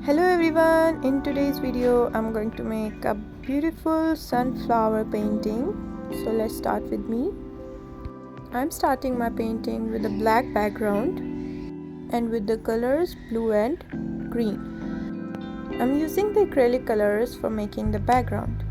Hello everyone, in today's video I'm going to make a beautiful sunflower painting. So let's start with me. I'm starting my painting with a black background and with the colors blue and green. I'm using the acrylic colors for making the background.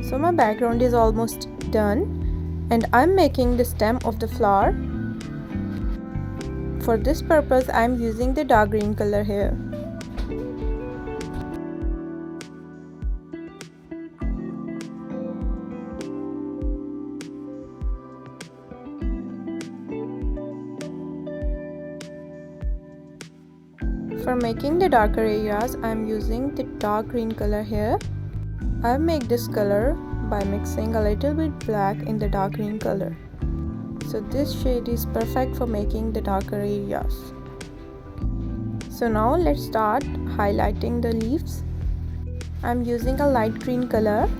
So my background is almost done and I'm making the stem of the flower. For this purpose I'm using the dark green color here. For making the darker areas I'm using the dark green color here. I make this color by mixing a little bit black in the dark green color. So this shade is perfect for making the darker areas. So now let's start highlighting the leaves. I'm using a light green color.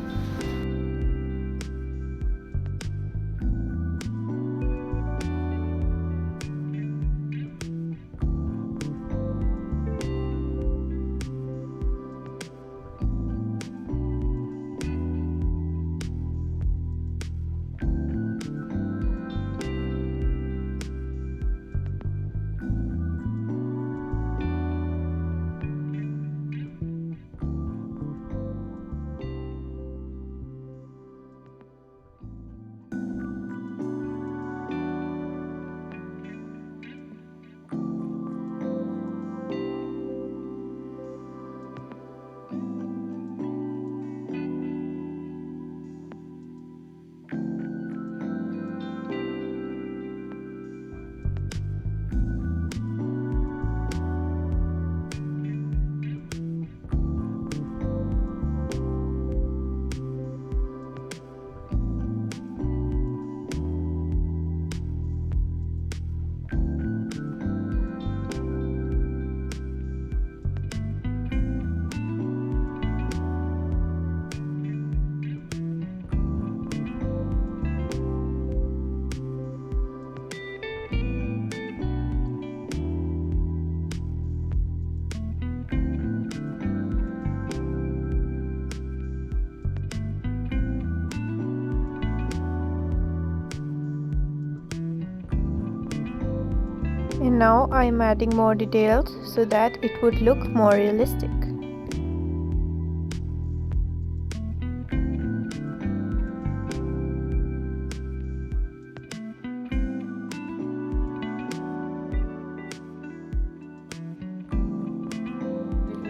And now I am adding more details so that it would look more realistic.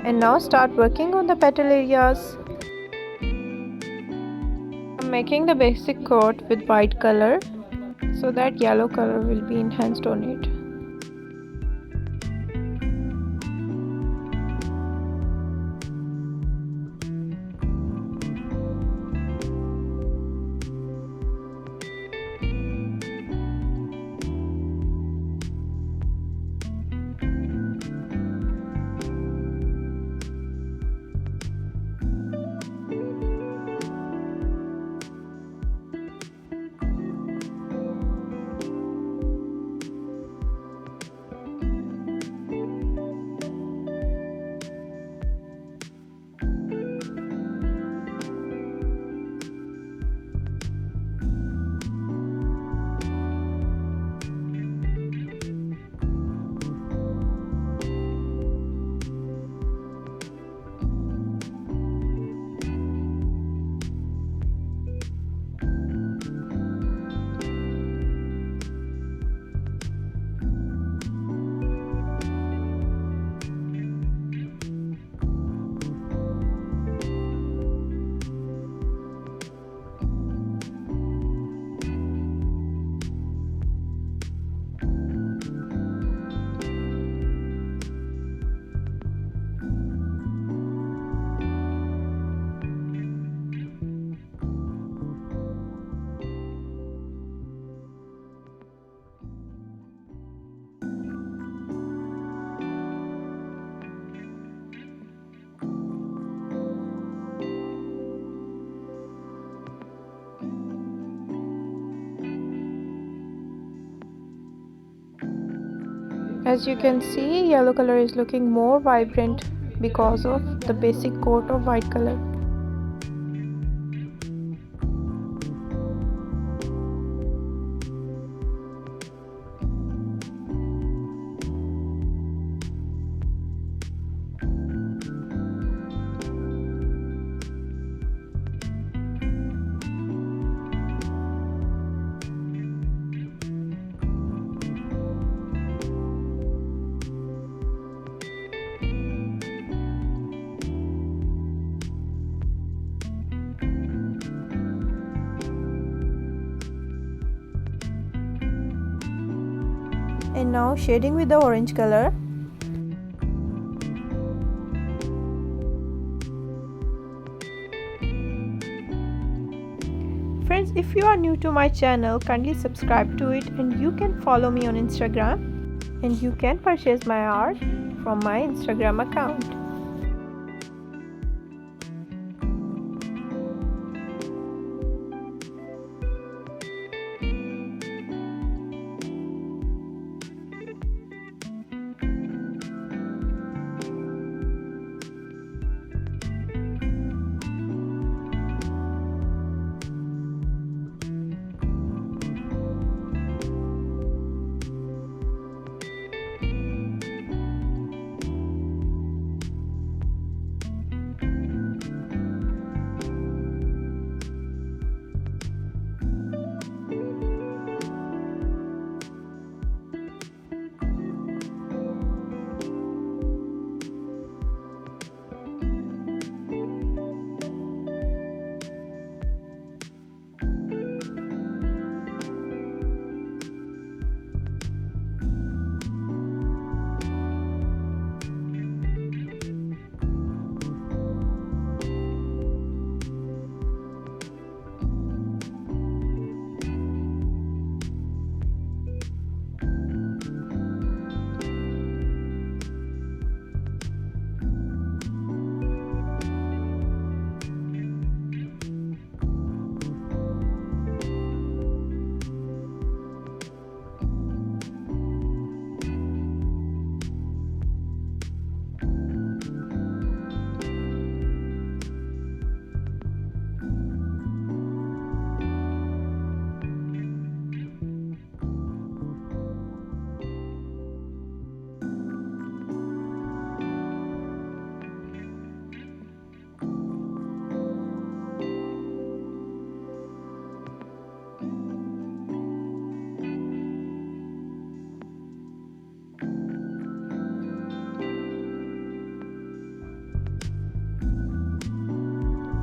And now start working on the petal areas. I'm making the basic coat with white color so that yellow color will be enhanced on it. As you can see, yellow color is looking more vibrant because of the basic coat of white color. And now shading with the orange color. Friends, if you are new to my channel, kindly subscribe to it, and you can follow me on Instagram, and you can purchase my art from my Instagram account.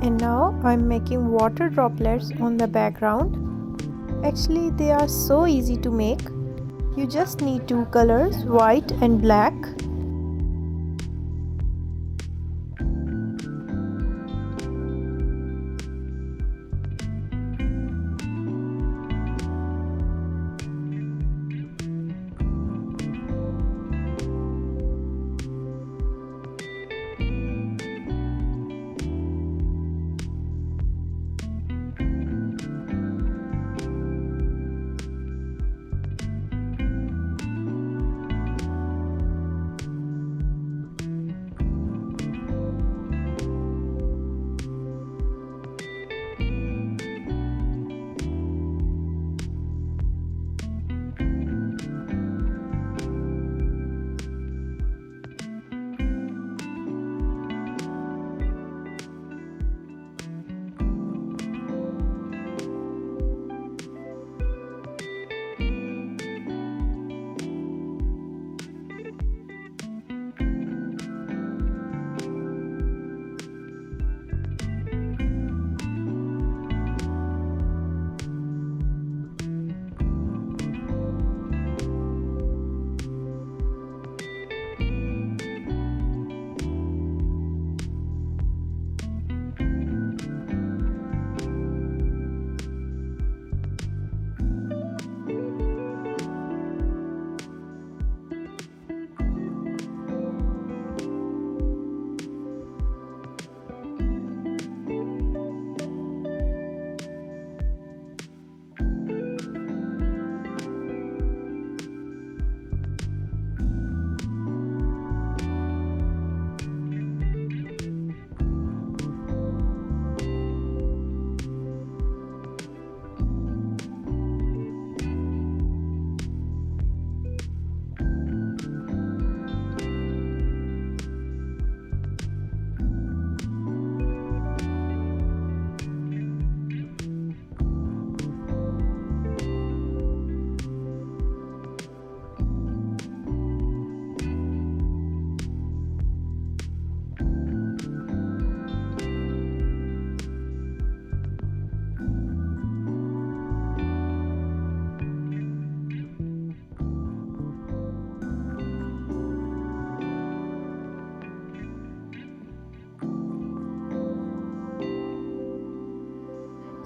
And now I'm making water droplets on the background. Actually, they are so easy to make. You just need two colors, white and black.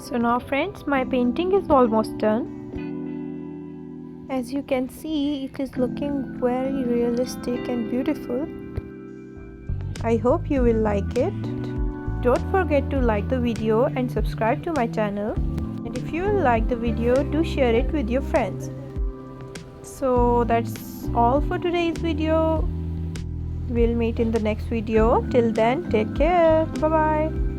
So now friends, my painting is almost done. As you can see, it is looking very realistic and beautiful. I hope you will like it. Don't forget to like the video and subscribe to my channel. And if you like the video, do share it with your friends. So that's all for today's video. We'll meet in the next video. Till then, take care. Bye bye.